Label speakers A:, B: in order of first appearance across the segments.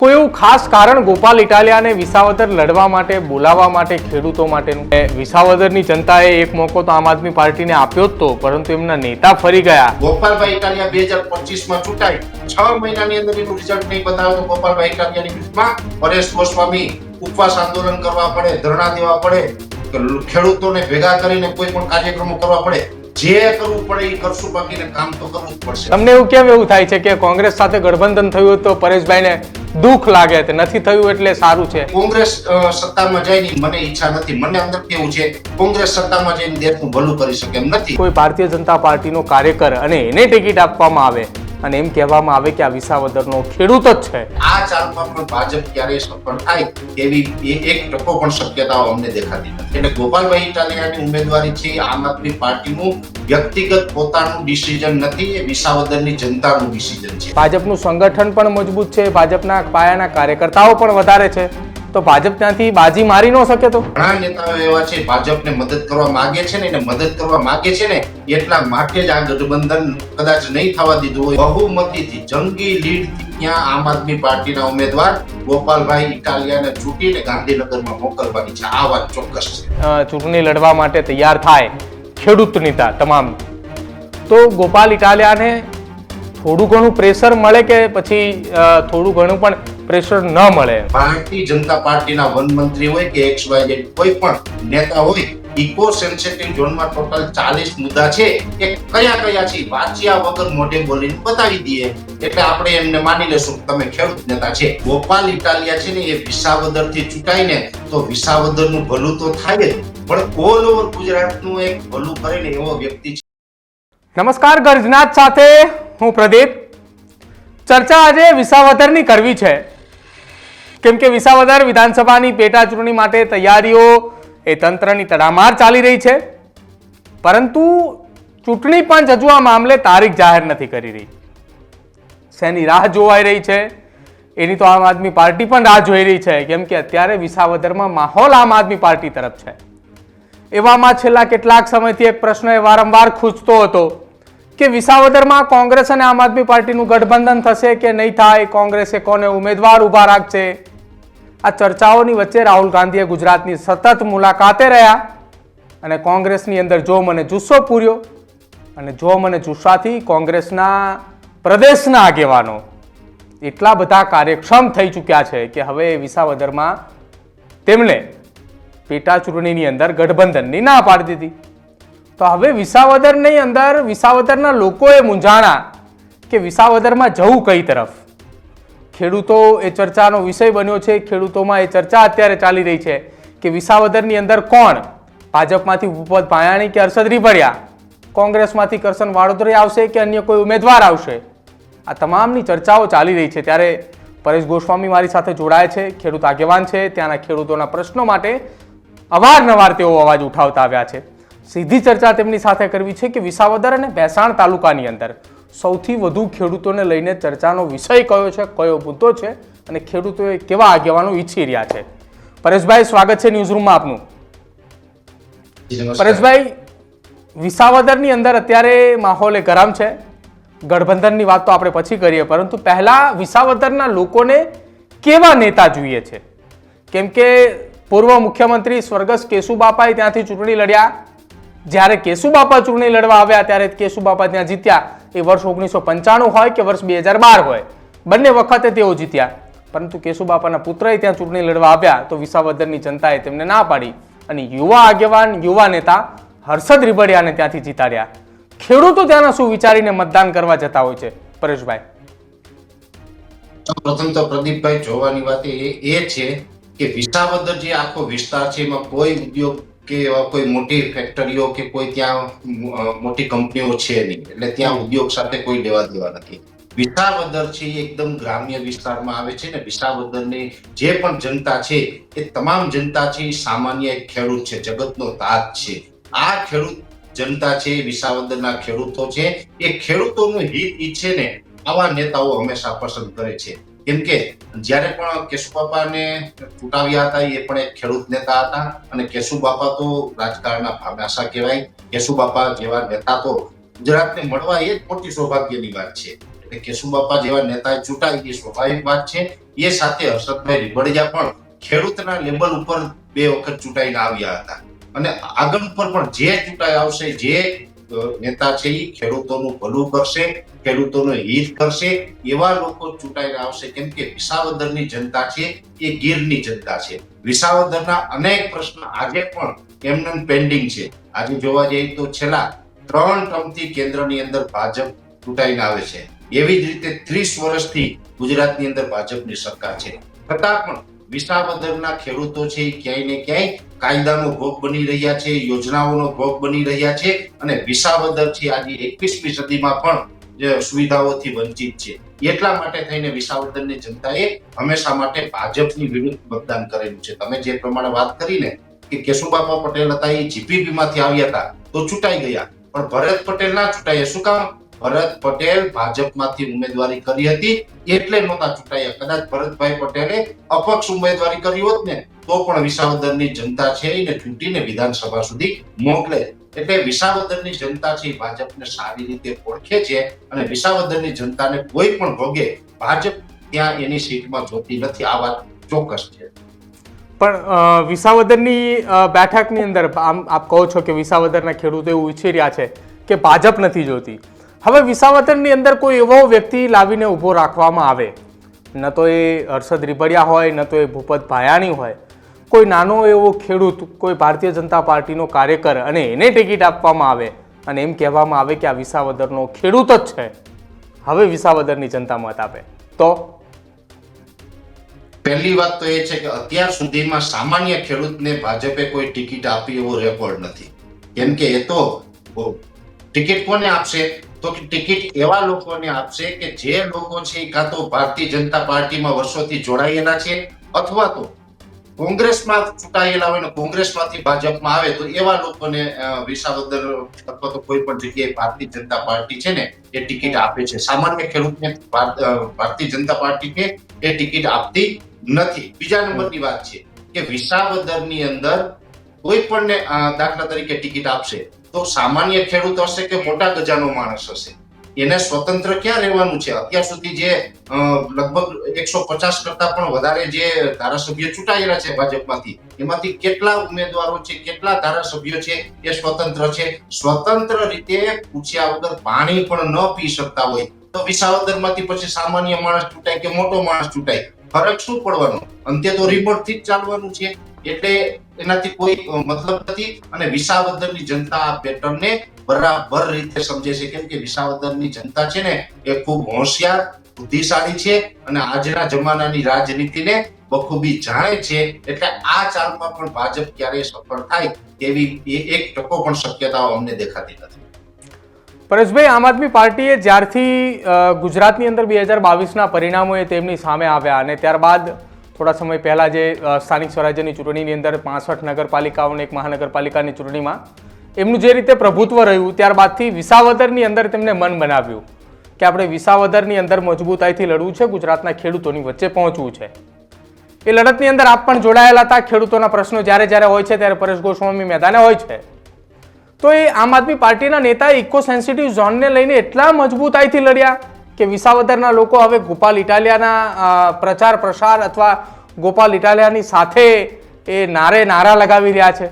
A: કોઈ એવું ખાસ કારણ ગોપાલ ઇટાલિયાને વિસાવદર લડવા માટે બોલાવવા માટે ખેડૂતો માટેનું? વિસાવદરની જનતાએ એક મોકો તો આમ આદમી પાર્ટીને આપ્યો જ તો, પરંતુ એમના નેતા ફરી ગયા.
B: ગોપાલભાઈ ઇટાલિયા 2025 ચૂંટાઈ 6 મહિનાની અંદર એનું રિઝલ્ટ નહીં બતાવે તો ગોપાલભાઈ ઇટાલિયાની વિરુદ્ધમાં પરેશ ગોસ્વામી ઉપવાસ આંદોલન કરવા પડે, ધરણા દેવા પડે, ખેડૂતોને ભેગા કરીને કોઈ પણ કાર્યક્રમો કરવા પડે. જે કરવું પડે એ કરશું, બાકીને કામ તો કરવું જ પડશે.
A: તમને એવું થાય છે કે કોંગ્રેસ સાથે ગઠબંધન થયું તો પરેશભાઈને દુઃખ લાગે છે, નથી થયું એટલે સારું છે?
B: કોંગ્રેસ સત્તામાં જાય ની મને ઈચ્છા નથી. મને અંદર કેવું છે, કોંગ્રેસ સત્તામાં જઈને દેશનું ભલું કરી શકે એમ નથી.
A: કોઈ ભારતીય જનતા પાર્ટીનો કાર્યકર અને એને ટિકિટ આપવામાં આવે અને એમ કહેવામાં આવે કે આ વિસાવદરનો ખેડૂત જ છે,
B: આ ચાલમાં પણ ભાજપ ક્યારેય સફળ થાય એવી એક ટકો પણ શક્યતાઓ અમને દેખાતી નથી. એટલે ગોપાલભાઈ ઇટાલિયાની ઉમેદવારી છે આમ આદમી પાર્ટીનું વ્યક્તિગત પોતાનું ડિસિઝન નથી, એ વિસાવદરની જનતાનું ડિસિઝન છે.
A: ભાજપનું સંગઠન પણ મજબૂત છે, ભાજપના પાયાના કાર્યકર્તાઓ પણ વધારે છે, તો ભાજપ ત્યાંથી બાજી મારી ન શકે? તો
B: ઘણા નેતાઓ એવા છે ભાજપને મદદ કરવા માંગે છે ને, એને મદદ કરવા માંગે છે ને એટલા માટે જ આ ગઠબંધન કદાચ નહીં થવા દીધું હોય. બહુમતીથી જંગી લીડથી ત્યાં આમ આદમી પાર્ટીના ઉમેદવાર ગોપાલભાઈ ઇટાલિયાને ચૂંટીને ગાંધીનગરમાં મોકલવાની છે, આ વાત ચોક્કસ છે.
A: ચૂંટણી લડવા માટે તૈયાર થાય ખેડૂત નેતા તમામ, તો ગોપાલ ઇટાલિયાને થોડું ઘણું પ્રેશર મળે કે પછી થોડું ઘણું પણ પ્રેશર ન મળે?
B: ભારતીય જનતા પાર્ટીના વન મંત્રી હોય કે XYZ કોઈ પણ નેતા હોય, ઇકો સેન્સિટિવ ઝોનમાં ટોટલ 40 મુદ્દા છે, એ કયા કયા છે વાંચ્યા વગર મોઢે બોલીને બતાવી દઈએ એટલે આપણે એમને માની લેશું કે તમે ખેડૂત નેતા છે. ગોપાલ ઇટાલિયા છે ને એ વિસાવદરથી ચૂંટાઈને તો વિસાવદરનું ભલું તો થાય જ, પણ ઓલ ઓવર ગુજરાતનું એક ભલું કરીને એવો વ્યક્તિ છે.
A: નમસ્કાર, ગર્જનાથ સાથે હું પ્રદીપ. ચર્ચા આજે વિસાવદરની કરવી છે, કેમ કે વિસાવદર વિધાનસભાની પેટા ચૂંટણી માટે તૈયારીઓ એ તંત્રની તડામાર ચાલી રહી છે, પરંતુ ચૂંટણી પંચ હજુ આ મામલે તારીખ જાહેર નથી કરી રહી. શેની રાહ જોવાઈ રહી છે એની તો આમ આદમી પાર્ટી પણ રાહ જોઈ રહી છે, કેમ કે અત્યારે વિસાવદરમાં માહોલ આમ આદમી પાર્ટી તરફ છે. એવામાં છેલ્લા કેટલાક સમયથી એક પ્રશ્ન એ વારંવાર ખૂંચતો હતો કે વિસાવદરમાં કોંગ્રેસ અને આમ આદમી પાર્ટીનું ગઠબંધન થશે કે નહીં થાય, કોંગ્રેસે કોને ઉમેદવાર ઉભા રાખશે. આ ચર્ચાઓની વચ્ચે રાહુલ ગાંધીએ ગુજરાતની સતત મુલાકાતે રહ્યા અને કોંગ્રેસની અંદર જો મને જુસ્સો પૂર્યો અને જો મને જુસ્સાથી કોંગ્રેસના પ્રદેશના આગેવાનો એટલા બધા કાર્યક્ષમ થઈ ચૂક્યા છે કે હવે વિસાવદરમાં તેમણે પેટા ચૂંટણીની અંદર ગઠબંધનની ના પાડી દીધી. તો હવે વિસાવદરની અંદર વિસાવદરના લોકોએ મૂંઝાણા કે વિસાવદરમાં જવું કઈ તરફ. ખેડૂતો એ ચર્ચાનો વિષય બન્યો છે. ખેડૂતોમાં એ ચર્ચા અત્યારે ચાલી રહી છે કે વિસાવદરની અંદર કોણ, ભાજપમાંથી ભૂપત ભાયાણી કે હર્ષદ રીભડિયા, કોંગ્રેસમાંથી કરશન વાડોદરી આવશે કે અન્ય કોઈ ઉમેદવાર આવશે. આ તમામની ચર્ચાઓ ચાલી રહી છે. ત્યારે પરેશ ગોસ્વામી મારી સાથે જોડાય છે, ખેડૂત આગેવાન છે, ત્યાંના ખેડૂતોના પ્રશ્નો માટે અવારનવાર તેઓ અવાજ ઉઠાવતા આવ્યા છે. સીધી ચર્ચા તેમની સાથે કરવી છે કે વિસાવદર અને ભેસાણ તાલુકાની અંદર સૌથી વધુ ખેડૂતોને લઈને ચર્ચાનો વિષય કયો છે, કયો મુદ્દો છે અને ખેડૂતોએ કેવા આગેવાનો ઈચ્છી રહ્યા છે. પરેશભાઈ, સ્વાગત છે ન્યૂઝરૂમમાં આપનું. પરેશભાઈ, વિસાવદરની અંદર અત્યારે માહોલ ગરમ છે. ગઠબંધનની વાત તો આપણે પછી કરીએ, પરંતુ પહેલા વિસાવદરના લોકોને કેવા નેતા જોઈએ છે? કેમ કે પૂર્વ મુખ્યમંત્રી સ્વર્ગસ્થ કેશુબાપાએ ત્યાંથી ચૂંટણી લડ્યા. જ્યારે કેશુબાપા ચૂંટણી લડવા આવ્યા ત્યારે કેશુબાપા ત્યાં જીત્યા. એ વર્ષ 1995 હોય કે વર્ષ 2012 હોય, બંને વખતે તેઓ જીત્યા. પરંતુ કેશુબાપાના પુત્રએ ત્યાં ચૂંટણી લડવા આવ્યા તો વિસાવદરની જનતાએ તેમને ના પાડી અને યુવા આગેવાન, યુવા નેતા હર્ષદ રીભડિયાને ત્યાંથી જીતાડ્યા. ખેડૂતો ત્યાંના શું વિચારીને મતદાન કરવા જતા હોય છે? પરેશભાઈ,
B: પ્રથમ તો પ્રદીપભાઈ જોવાની વાત એ છે કે વિસાવદર જે આખો વિસ્તાર છે એમાં કોઈ ઉદ્યોગ કે એવા કોઈ મોટી ફેક્ટરીઓ કે કોઈ ત્યાં મોટી કંપનીઓ છે નહીં, એટલે ત્યાં ઉદ્યોગ સાથે કોઈ લેવા દેવા નથી. વિસાવદર છે એ એકદમ ગ્રામ્ય વિસ્તારમાં આવે છે ને વિસાવદરની જે પણ જનતા છે એ તમામ જનતા છે એ સામાન્ય એક ખેડૂત છે, જગતનો તાત છે. આ ખેડૂત જનતા છે, વિસાવદરના ખેડૂતો છે, એ ખેડૂતોનું હિત ઈચ્છે ને આવા નેતાઓ હંમેશા પસંદ કરે છે. કેમ કે જ્યારે પણ કેશુબાપાને ચૂંટાવ્યા હતા એ પણ એક ખેડૂત નેતા હતા અને કેશુબાપા તો રાજકારણના ભામાશા કહેવાય. કેશુબાપા જેવા નેતા તો ગુજરાતને મળવા એ જ મોટી સૌભાગ્યની વાત છે. એટલે કેશુબાપા જેવા નેતા ચૂંટાય એ સ્વાભાવિક વાત છે. એ સાથે હર્ષદભાઈ રીબડિયા પણ ખેડૂતના લેવલ ઉપર 2 વખત ચૂંટાઈને આવ્યા હતા અને આગળ ઉપર પણ જે ચૂંટાઈ આવશે, જે નેતા છે એ ખેડૂતોનું ભલું કરશે, ખેડૂતોનું હિત કરશે એવા લોકો ચૂંટાઈને આવશે. કેમ કે વિસાવદરની જનતા છે એ ગીરની જનતા છે. વિસાવદરના અનેક પ્રશ્ન આજે પણ એમને પેન્ડિંગ છે. આજે જોવા જઈએ તો છેલ્લા 3 ટર્મથી કેન્દ્રની અંદર ભાજપ ચૂંટાઈને આવે છે. એવી જ રીતે 30 વર્ષથી ગુજરાતની અંદર ભાજપની સરકાર છે. છતાં પણ વિસાવદરના ખેડૂતો છે એ ક્યાંય ને ક્યાંય કાયદાનો ભોગ બની રહ્યા છે, યોજનાઓનો ભોગ બની રહ્યા છે અને વિસાવદર છે આજે 21મી સદીમાં પણ સુવિધાઓથી વંચિત છે. એટલા માટે થઈને વિસાવદરની જનતાએ હંમેશા માટે ભાજપની વિરુદ્ધ મતદાન કરેલું છે. તમે જે પ્રમાણે વાત કરીને કે કેશુબાપા પટેલ હતા એ જીપીપી માંથી આવ્યા હતા તો ચૂંટાઈ ગયા, પણ ભરત પટેલ ના ચૂંટાયા. શું કામ? ભરત પટેલ ભાજપમાંથી ઉમેદવારી કરી હતી એટલે નહોતા ચૂંટાયા. કદાચ ભરતભાઈ પટેલે અપક્ષ ઉમેદવારી કરી હોત ને તો પણ વિસાવદરની જનતા છે એને ચૂંટીને વિધાનસભા સુધી મોકલે. એટલે વિસાવદરની જનતા છે ભાજપને સારી રીતે ઓળખે છે અને વિસાવદરની જનતાને કોઈ પણ ભોગે ભાજપ ત્યાં એની સીટમાં જોતી નથી. આ વાત ચોક્કસ છે.
A: પણ વિસાવદરની બેઠકની અંદર આપ કહો છો કે વિસાવદરના ખેડૂતો એવું ઈચ્છી રહ્યા છે કે ભાજપ નથી જોતી. હવે વિસાવદરની અંદર કોઈ એવો વ્યક્તિ લાવીને ઊભો રાખવામાં આવે, ન તો એ હર્ષદ રીબડિયા હોય, ન તો એ ભૂપત ભાયાણી હોય, કોઈ નાનો એવો ખેડૂત, કોઈ ભારતીય જનતા પાર્ટીનો કાર્યકર અને એને ટિકિટ આપવામાં આવે અને એમ કહેવામાં આવે કે આ વિસાવદરનો ખેડૂત જ છે, હવે વિસાવદરની જનતા મત આપે તો?
B: પહેલી વાત તો એ છે કે અત્યાર સુધીમાં સામાન્ય ખેડૂતને ભાજપે કોઈ ટિકિટ આપી એવો રેકોર્ડ નથી. કેમ કે એ તો ટિકિટ કોને આપશે? તો કે ટિકિટ એવા લોકોને આપશે કે જે લોકો છે કાં તો ભારતીય જનતા પાર્ટીમાં વર્ષોથી જોડાયેલા છે અથવા તો કોંગ્રેસમાં ચૂંટાયેલા હોય ને કોંગ્રેસમાંથી ભાજપમાં આવે તો એવા લોકોને વિસાવદર અથવા તો કોઈ પણ જગ્યાએ ભારતીય જનતા પાર્ટી છે ને એ ટિકિટ આપે છે. સામાન્ય ખેડૂતને ભારતીય જનતા પાર્ટી છે એ ટિકિટ આપતી નથી. બીજા નંબરની વાત છે કે વિસાવદરની અંદર કોઈ પણ દાખલા તરીકે ટિકિટ આપશે તો સામાન્ય ખેડૂત હશે કે મોટા ગજાનો માણસ હશે, એને સ્વતંત્ર ક્યાં રહેવાનું છે? અત્યાર સુધી જે લગભગ 150 કરતા પણ વધારે જે ધારાસભ્યો ચૂંટાયેલા છે ભાજપમાંથી, એમાંથી કેટલા ઉમેદવારો છે, કેટલા ધારાસભ્યો છે એ સ્વતંત્ર છે? સ્વતંત્ર રીતે પૂછ્યા વગર પાણી પણ ન પી શકતા હોય તો વિસાવદરમાંથી પછી સામાન્ય માણસ ચૂંટાય કે મોટો માણસ ચૂંટાય, ફરક શું પડવાનો? અંતે તો રિમોટ થી જ ચાલવાનું છે. એટલે એનાથી કોઈ મતલબ નથી અને વિસાવદરની જનતા આ પેટર્નને બરાબર રીતે સમજે છે. કેમ કે વિસાવદરની જનતા છે ને એ ખૂબ હોશિયાર, બુદ્ધિશાળી છે અને આજના જમાનાની રાજનીતિને બખૂબી જાણે છે. એટલે આ ચાલમાં પણ ભાજપ ક્યારેય સફળ થાય તેવી એક ટકો પણ શક્યતાઓ અમને દેખાતી નથી.
A: પરેશભાઈ, આમ આદમી પાર્ટીએ જ્યારથી ગુજરાતની અંદર 2022ના પરિણામો તેમની સામે આવ્યા અને ત્યારબાદ થોડા સમય પહેલા જે સ્થાનિક સ્વરાજ્યની ચૂંટણીની અંદર 65 નગરપાલિકાઓ અને 1 મહાનગરપાલિકાની ચૂંટણીમાં એમનું જે રીતે પ્રભુત્વ રહ્યું, ત્યારબાદથી વિસાવદરની અંદર તેમને મન બનાવ્યું કે આપણે વિસાવદરની અંદર મજબૂતાઈથી લડવું છે, ગુજરાતના ખેડૂતોની વચ્ચે પહોંચવું છે. એ લડતની અંદર આપ પણ જોડાયેલા હતા. ખેડૂતોના પ્રશ્નો જ્યારે જ્યારે હોય છે ત્યારે પરેશ ગોસ્વામી મેદાને હોય છે. તો એ આમ આદમી પાર્ટીના નેતા ઇકો સેન્સિટિવ ઝોનને લઈને એટલા મજબૂતાઈથી લડ્યા કે વિસાવદરના લોકો હવે ગોપાલ ઇટાલિયાના પ્રચાર પ્રસાર અથવા ગોપાલ ઇટાલિયાની સાથે એ નારા લગાવી રહ્યા છે.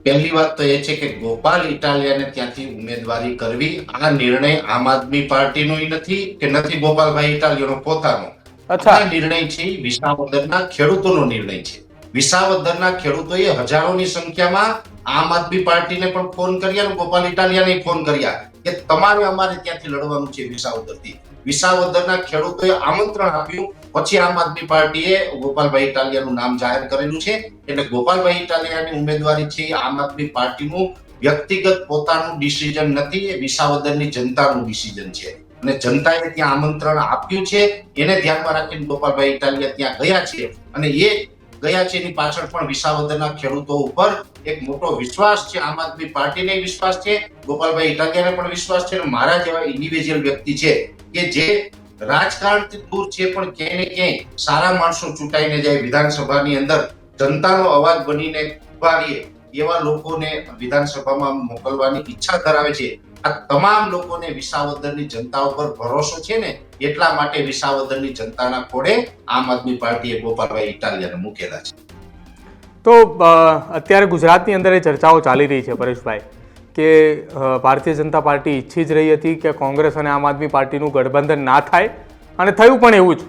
B: પહેલી વાત તો એ છે કે ગોપાલ ઇટાલિયાને ત્યાંથી ઉમેદવારી કરવી આ નિર્ણય આમ આદમી પાર્ટીનો નથી કે નથી ગોપાલભાઈ ઇટાલિયાનો પોતાનો. આ નિર્ણય છે વિસાવદરના ખેડૂતોનો નિર્ણય છે. વિસાવદરના ખેડૂતોએ હજારોની સંખ્યામાં આમ આદમી પાર્ટીને પણ ફોન કર્યા અને ગોપાલ ઇટાલિયાને ફોન કર્યા કે તમારે અમારે ત્યાંથી લડવાનું છે વિસાવદરથી. વિસાવદરના ખેડૂતોએ આમંત્રણ આપ્યું, પછી આમ આદમી પાર્ટીએ ગોપાલભાઈ ઇટાલિયાનું નામ જાહેર કરેલું છે. એટલે ગોપાલભાઈ ઇટાલિયાની ઉમેદવારી છે આમ આદમી પાર્ટીનું વ્યક્તિગત પોતાનું ડિસિઝન નથી, એ વિસાવદરની જનતાનું ડિસિઝન છે અને જનતાએ ત્યાં આમંત્રણ આપ્યું છે. એને ધ્યાનમાં રાખીને ગોપાલભાઈ ઇટાલિયા ત્યાં ગયા છે અને એ ગયા છે એની પાછળ પણ વિસાવદરના ખેડૂતો ઉપર એક મોટો વિશ્વાસ છે. આમ આદમી પાર્ટીને વિશ્વાસ છે, ગોપાલભાઈ ઇટાલિયાને પણ વિશ્વાસ છે અને મારા જેવા ઇન્ડિવિજ્યુઅલ વ્યક્તિ છે કે જે રાજકારણથી દૂર છે પણ ક્યાંય ને ક્યાંય સારા માણસો ચૂંટાઈને જાય વિધાનસભાની અંદર, જનતાનો અવાજ બનીને ઉભા રહીએ એવા લોકોને વિધાનસભામાં મોકલવાની ઈચ્છા ધરાવે છે આ તમામ લોકોને વિસાવદરની જનતા ઉપર ભરોસો છે ને, એટલા માટે વિસાવદરની જનતાના ખોળે આમ આદમી પાર્ટીએ ગોપાલભાઈ ઇટાલિયાને મૂકેલા છે.
A: તો અત્યારે ગુજરાતની અંદર એ ચર્ચાઓ ચાલી રહી છે પરેશભાઈ કે ભારતીય જનતા પાર્ટી ઈચ્છી જ રહી હતી કે કોંગ્રેસ અને આમ આદમી પાર્ટીનું ગઠબંધન ના થાય, અને થયું પણ એવું જ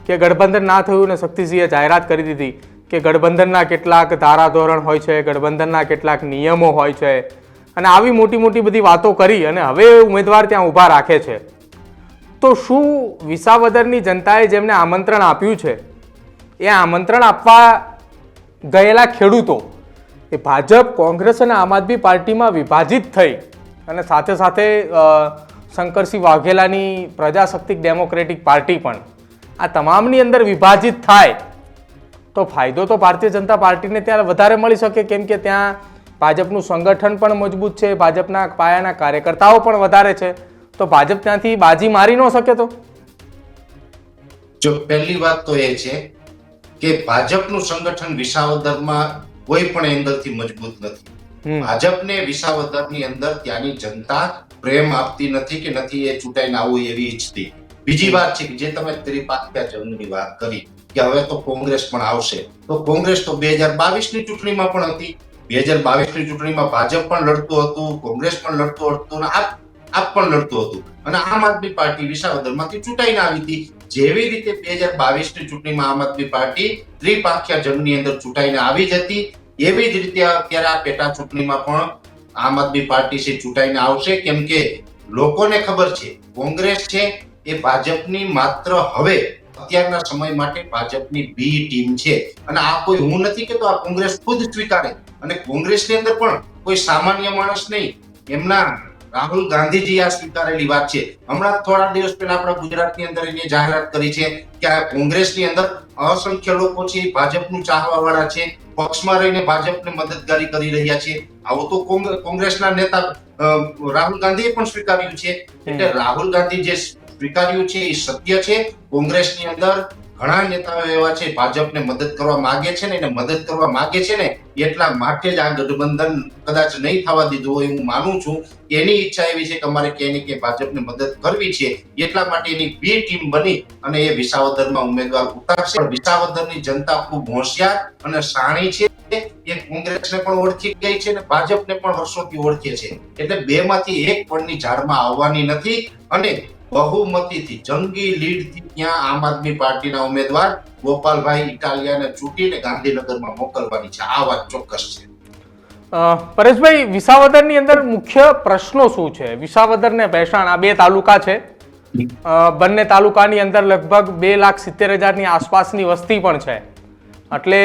A: કે ગઠબંધન ના થયું અને શક્તિસિંહે જાહેરાત કરી દીધી કે ગઠબંધનના કેટલાક ધારાધોરણ હોય છે, ગઠબંધનના કેટલાક નિયમો હોય છે, અને આવી મોટી મોટી બધી વાતો કરી અને હવે ઉમેદવાર ત્યાં ઊભા રાખે છે. તો શું વિસાવદરની જનતાએ જેમને આમંત્રણ આપ્યું છે એ આમંત્રણ આપવા ગયેલા ખેડૂતો એ ભાજપ, કોંગ્રેસ અને આમ આદમી પાર્ટીમાં વિભાજિત થઈ અને સાથે સાથે શંકરસિંહ વાઘેલાની પ્રજાશક્તિક ડેમોક્રેટિક પાર્ટી પણ, આ તમામની અંદર વિભાજિત થાય તો ફાયદો તો ભારતીય જનતા પાર્ટીને ત્યાં વધારે મળી શકે, કેમ કે ત્યાં ભાજપનું સંગઠન પણ મજબૂત છે, ભાજપના પાયાના કાર્યકર્તાઓ પણ વધારે છે. તો ભાજપ ત્યાંથી બાજી મારી ન શકે. તો
B: જો પહેલી વાત તો એ છે કે ભાજપનું સંગઠન વિસાવદરમાં કોઈ પણ એંગલથી મજબૂત નથી. ભાજપને વિસાવદરની અંદર ત્યાંની જનતા પ્રેમ આપતી નથી કે નથી એ ચૂંટાઈને આવવું એવી ઈચ્છતી. બીજી વાત છે કે જે તમે ત્રિપાંખ્યા જંગની વાત કરી કે હવે તો કોંગ્રેસ પણ આવશે, તો કોંગ્રેસ તો 2022ની ચૂંટણીમાં પણ હતી. 2022ની ચૂંટણીમાં ભાજપ પણ લડતું હતું, કોંગ્રેસ પણ લડતું હતું અને આપ પણ લડતું હતું, અને આમ આદમી પાર્ટી વિસાવદરમાંથી ચૂંટાઈને આવી હતી. જેવી રીતે 2022ની ચૂંટણીમાં આમ આદમી પાર્ટી ત્રિપાંખ્યા જંગની અંદર ચૂંટાઈને આવી જ હતી, એવી જ રીતે અત્યારે આ પેટા ચૂંટણીમાં પણ આમ આદમી પાર્ટી છે ચૂંટાઈને આવશે. કેમ કે લોકોને ખબર છે કોંગ્રેસ છે એ ભાજપની માત્ર હવે અત્યારના સમય માટે ભાજપની બી ટીમ છે. અને આ કોઈ હું નથી કહેતો, આ કોંગ્રેસ ખુદ સ્વીકારે, અને કોંગ્રેસની અંદર પણ કોઈ સામાન્ય માણસ નહીં, એમના રાહુલ ગાંધીજી આ સ્વીકારેલી વાત છે. હમણાં થોડા દિવસ પહેલા આપણા ગુજરાતની અંદર એની જાહેરાત કરી છે કે આ કોંગ્રેસની અંદર અસંખ્ય લોકો છે ભાજપનું ચાહવા વાળા છે, પક્ષમાં રહીને ભાજપને મદદગારી કરી રહ્યા છે. આવું તો કોંગ્રેસના નેતા રાહુલ ગાંધીએ પણ સ્વીકાર્યું છે. એટલે રાહુલ ગાંધી જે સ્વીકાર્યું છે એ સત્ય છે. કોંગ્રેસની અંદર ઘણા નેતાઓ એવા છે ભાજપને મદદ કરવા માંગે છે ને, એને મદદ કરવા માંગે છે ને એટલા માટે જ આ ગઠબંધન કદાચ નહીં થવા દીધું હોય હું માનું છું. એની ઈચ્છા એવી છે કે અમારે ક્યાંય ને ક્યાંય ભાજપને મદદ કરવી છે, એટલા માટે એની બી ટીમ બની અને એ વિસાવદરમાં ઉમેદવાર ઉતારશે. પણ વિસાવદરની જનતા ખૂબ હોશિયાર અને શાણી છે, એ કોંગ્રેસને પણ ઓળખી ગઈ છે અને ભાજપને પણ વર્ષોથી ઓળખે છે. એટલે બેમાંથી એક પણની ઝાડમાં આવવાની નથી, અને બહુમતીથી જંગી લીડથી ત્યાં આમ આદમી પાર્ટીના ઉમેદવાર ગોપાલભાઈ ઇટાલિયાને ચૂંટીને ગાંધીનગરમાં મોકલવાની છે. આ વાત ચોક્કસ છે.
A: પરેશભાઈ, વિસાવદરની અંદર મુખ્ય પ્રશ્નો શું છે? વિસાવદર ને ભેસાણ આ બે તાલુકા છે. બંને તાલુકાની અંદર લગભગ 2,70,000ની આસપાસની વસ્તી પણ છે, એટલે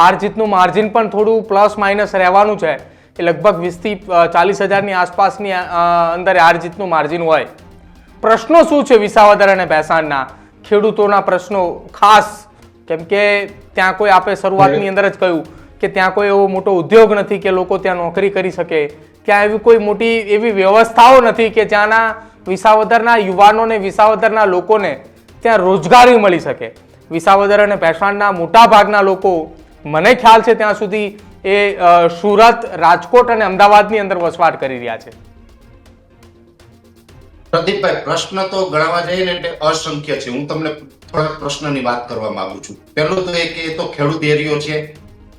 A: હાર જીતનું માર્જિન પણ થોડું પ્લસ માઇનસ રહેવાનું છે. એ લગભગ 20 થી 40,000ની આસપાસની અંદર હાર જીતનું માર્જિન હોય. પ્રશ્નો શું છે વિસાવદર અને ભેસાણના ખેડૂતોના પ્રશ્નો ખાસ? કેમ કે ત્યાં કોઈ, આપણે શરૂઆતની અંદર જ કહ્યું કે ત્યાં કોઈ એવો મોટો ઉદ્યોગ નથી કે લોકો ત્યાં નોકરી કરી શકે, ત્યાં એવી કોઈ મોટી એવી વ્યવસ્થાઓ નથી કે જ્યાંના વિસાવદરના યુવાનોને, વિસાવદરના લોકોને ત્યાં રોજગારી મળી શકે. વિસાવદર અને ભેસાણના મોટા ભાગના લોકો, મને ખ્યાલ છે ત્યાં સુધી, એ સુરત, રાજકોટ અને અમદાવાદની અંદર વસવાટ કરી રહ્યા છે.
B: પ્રદીપભાઈ, પ્રશ્ન તો ગણાવવા જઈએ ને એટલે અસંખ્ય છે. હું તમને થોડા પ્રશ્નની વાત કરવા માંગુ છું. પહેલું તો એ કે એ તો ખેડૂત એરિયો છે.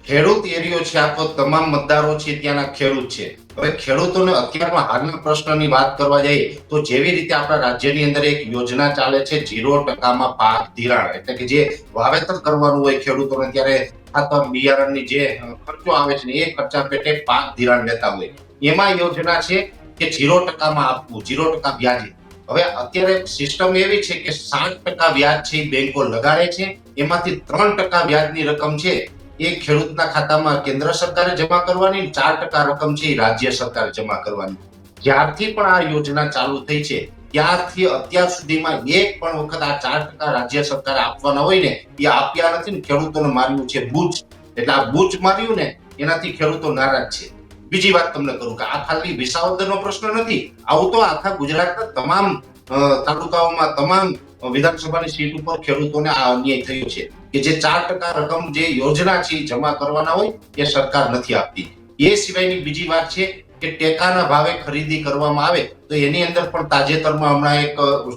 B: ખેડૂત એરિયો છે, આખો તમામ મતદારો છે ત્યાંના ખેડૂત છે. હવે ખેડૂતોને અત્યારમાં હાલના પ્રશ્નની વાત કરવા જઈએ તો જેવી રીતે આપણા રાજ્યની અંદર એક યોજના ચાલે છે 0%માં પાક ધિરાણ, એટલે કે જે વાવેતર કરવાનું હોય ખેડૂતોને ત્યારે ખાતર બિયારણની જે ખર્ચો આવે છે એ ખર્ચા પેટે પાક ધિરાણ લેતા હોય, એમાં યોજના છે કે 0%માં આપવું, 0% વ્યાજે. હવે અત્યારે સિસ્ટમ એવી છે કે 60% વ્યાજ છે એ બેંકો લગાડે છે, એમાંથી 3% વ્યાજની રકમ છે એ ખેડૂતના ખાતામાં કેન્દ્ર સરકારે જમા કરવાની, 4% રકમ છે એ રાજ્ય સરકારે જમા કરવાની. જ્યારથી પણ આ યોજના ચાલુ થઈ છે ત્યારથી અત્યાર સુધીમાં એક પણ વખત આ 4% રાજ્ય સરકારે આપવાના હોય ને એ આપ્યા નથી ને ખેડૂતોને માર્યું છે બૂચ. એટલે આ બૂચ માર્યું ને એનાથી ખેડૂતો નારાજ છે. બીજી વાત તમને કરું કે આ ખાલી વિસાવદરનો પ્રશ્ન નથી, આવું તો આખા ગુજરાતના તમામ તાલુકાઓમાં, તમામ વિધાનસભાની સીટ ઉપર ખેડૂતોને આ અન્યાય થયો છે કે જે 4% રકમ જે યોજના છે જમા કરવાના હોય એ સરકાર નથી આપતી. એ સિવાયની બીજી વાત છે કે ટેકાના ભાવે ખરીદી કરવામાં આવે તો એની અંદર પણ તાજેતરમાં હમણાં એક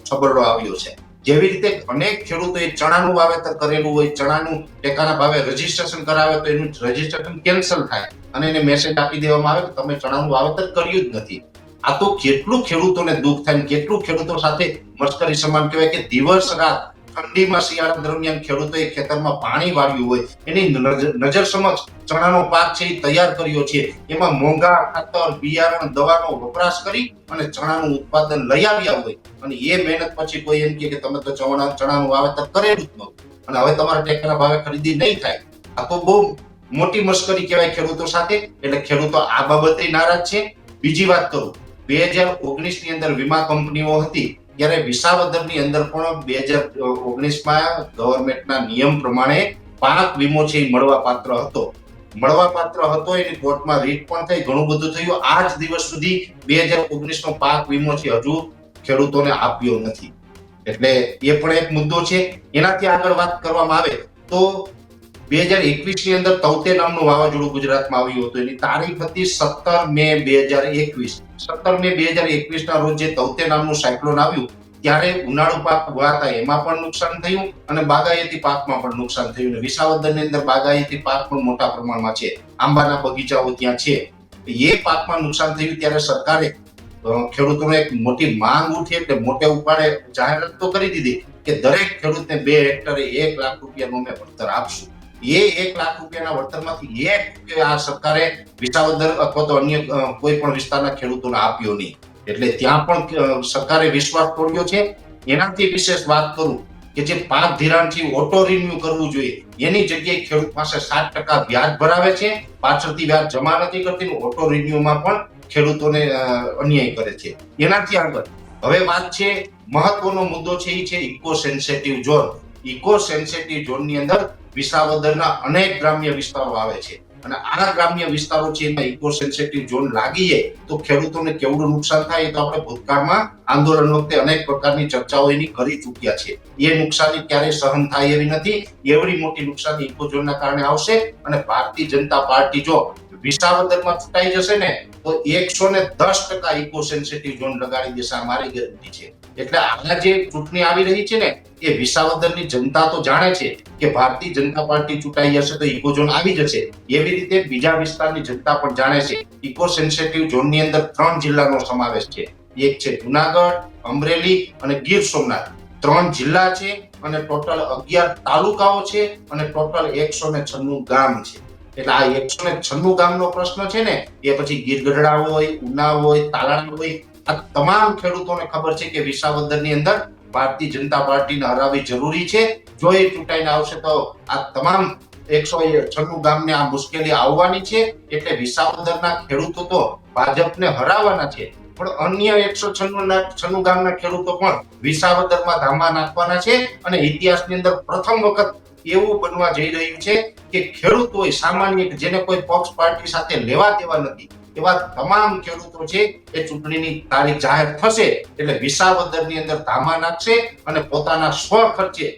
B: છબરડો આવ્યો છે. જેવી રીતે અનેક ખેડૂતોએ ચણાનું વાવેતર કરેલું હોય, ચણાનું ટેકાના ભાવે રજીસ્ટ્રેશન કરાવે તો એનું રજીસ્ટ્રેશન કેન્સલ થાય અને એને મેસેજ આપી દેવામાં આવે કે તમે ચણાનું વાવેતર કર્યું જ નથી. આ તો કેટલું ખેડૂતોને દુઃખ થાય, કેટલું ખેડૂતો સાથે મશ્કરી સમાન કહેવાય કે દિવસ રાત ઠંડીમાં શિયાળા દરમિયાન ખેડૂતોએ ખેતરમાં પાણી વાળ્યું હોય, એની નજર સમક્ષ ચણાનો પાક છે એ તૈયાર કર્યો છે, એમાં મોંઘા ખાતર, બિયારણ, દવાનો વપરાશ કરી અને ચણાનું ઉત્પાદન લઈ આવ્યા હોય અને એ મહેનત પછી કોઈ એમ કે તમે તો ચણાનું વાવેતર કરેલું જ નહોતું અને હવે તમારા ટેકાના ભાવે ખરીદી નહીં થાય. આ તો બહુ મોટી મશ્કરી કહેવાય ખેડૂતો સાથે. એટલે ખેડૂતો આ બાબતે નારાજ છે. બીજી વાત કરું, 2019 ની અંદર વીમા કંપનીઓ હતી ત્યારે વિસાવદરની અંદર પણ 2019માં ગવર્મેન્ટના નિયમ પ્રમાણે પાક વીમો છે એ મળવાપાત્ર હતો. એની કોર્ટમાં રીટ પણ થઈ, ઘણું બધું થયું. આજ દિવસ સુધી 2019 નો પાક વીમો છે હજુ ખેડૂતોને આપ્યો નથી. એટલે એ પણ એક મુદ્દો છે. એનાથી આગળ વાત કરવામાં આવે તો 2021 ની અંદર તૌતે નામનું વાવાઝોડું ગુજરાતમાં આવ્યું હતું. એની તારીખ હતી 17 મે 2021. 17 મે 2021 ના રોજ જે તૌતે નામનું સાયક્લોન આવ્યું ત્યારે ઉનાળુ પાક વાવતા એમાં પણ નુકસાન થયું અને બાગાયતી પાકમાં પણ નુકસાન થયું. વિસાવદરની અંદર બાગાયતી પાક પણ મોટા પ્રમાણમાં છે, આંબાના બગીચાઓ ત્યાં છે. એ પાકમાં નુકસાન થયું ત્યારે સરકારે ખેડૂતોને એક મોટી માંગ ઉઠી એટલે મોટે ઉપાડે જાહેરાત તો કરી દીધી કે દરેક ખેડૂતને 2 હેક્ટરે 1 લાખ રૂપિયાનું અમે વળતર આપશું. એ 1 લાખ રૂપિયાના વળતરમાંથી આ સરકારે વિસાવદર અથવા તો અન્ય કોઈ પણ વિસ્તારના ખેડૂતોને આપ્યો નહીં. એટલે ત્યાં પણ સરકારે વિશ્વાસ તોડ્યો છે. એનાથી વિશેષ વાત કરું કે જે પાક ધિરાણથી ઓટો રિન્યુ કરવું જોઈએ એની જગ્યાએ ખેડૂત પાસે 7% વ્યાજ ભરાવે છે, પાછળથી વ્યાજ જમા નથી કરતી, ઓટો રિન્યુમાં પણ ખેડૂતોને અન્યાય કરે છે. એનાથી આગળ હવે વાત છે, મહત્વનો મુદ્દો છે એ છે eco sensitive zone. Eco sensitive ઝોનની અંદર વિસાવદરના અનેક ગ્રામ્ય વિસ્તારો આવે છે અને આ ગ્રામ્ય વિસ્તારો છે એમાં ઇકો સેન્સિટિવ ઝોન લાગી જાય તો ખેડૂતોને કેવડું નુકસાન થાય તો આપણે ભૂતકાળમાં આંદોલન વખતે અનેક પ્રકારની ચર્ચાઓ એની કરી ચૂક્યા છે. એ નુકસાની ક્યારેય સહન થાય એવી નથી. એવડી મોટી નુકસાની ઇકો ઝોનના કારણે આવશે અને ભારતીય જનતા પાર્ટી જો વિસાવદરમાં ચૂંટાઈ જશે ને તો 110% ઇકો સેન્સિટિવ ઝોન લગાડી દેશે, આ મારી ગેરંટી છે. એટલે આ જે ચૂંટણી આવી રહી છે ને એ વિસાવદરની જનતા તો જાણે છે કે ભારતીય જનતા પાર્ટી ચૂંટાઈ જશે તો ઇકો ઝોન આવી જશે. એવી રીતે બીજા વિસ્તારની જનતા પણ જાણે છે. ઇકો સેન્સિટિવ ઝોનની અંદર 3 જિલ્લાનો સમાવેશ છે. એક છે જુનાગઢ, અમરેલી અને ગીર સોમનાથ. 3 જિલ્લા છે અને ટોટલ 11 તાલુકાઓ છે અને ટોટલ 196 ગામ છે. એટલે આ 196 ગામનો પ્રશ્ન છે ને એ પછી ગીરગઢડા હોય, ઉના હોય, તાલાળા હોય, આ તમામ ખેડૂતોને ખબર છે કે વિસાવદરની અંદર ભારતીય જનતા પાર્ટીને હરાવવી જરૂરી છે. જો એ ચૂંટાઈને આવશે તો આ તમામ 196 ગામને આ મુશ્કેલી આવવાની છે. એટલે વિસાવદરના ખેડૂતો તો ભાજપને હરાવવાના છે પણ અન્ય 196 ગામના ખેડૂતો પણ વિસાવદરમાં ધામા નાખવાના છે. અને ઇતિહાસની અંદર પ્રથમ વખત એવું બનવા જઈ રહ્યું છે કે ખેડૂત હોય સામાન્ય, જેને કોઈ પક્ષ પાર્ટી સાથે લેવા દેવા નથી, એવા તમામ ખેડૂતો છે એ ચૂંટણીની તારીખ જાહેર થશે એટલે વિસાવદરની અંદર ધામા નાખશે અને પોતાના સ્વ ખર્ચે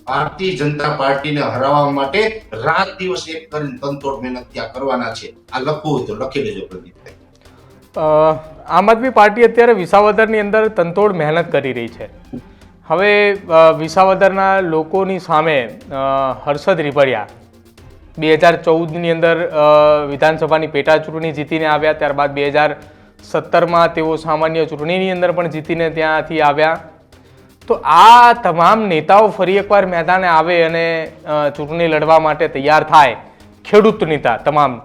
B: ભારતીય જનતા પાર્ટીને હરાવવા માટે રાત દિવસ એક કરીને તનતોડ મહેનત ત્યાં કરવાના છે. આ લખવું હોય તો લખી લેજો પ્રદીપભાઈ.
A: આમ આદમી પાર્ટી અત્યારે વિસાવદરની અંદર તનતોડ મહેનત કરી રહી છે. હવે વિસાવદરના લોકોની સામે હર્ષદ રીભડિયા 2014ની અંદર વિધાનસભાની પેટા ચૂંટણી જીતીને આવ્યા, ત્યારબાદ 2017માં તેઓ સામાન્ય ચૂંટણીની અંદર પણ જીતીને ત્યાંથી આવ્યા. તો આ તમામ નેતાઓ ફરી એકવાર મેદાને આવે અને ચૂંટણી લડવા માટે તૈયાર થાય, ખેડૂત નેતા તમામ,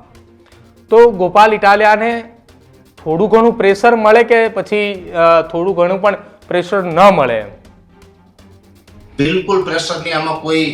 A: તો ગોપાલ ઇટાલિયાને થોડું ઘણું પ્રેશર મળે કે પછી થોડું ઘણું પણ પ્રેશર ન મળે?
B: બિલકુલ પ્રેશરની આમાં કોઈ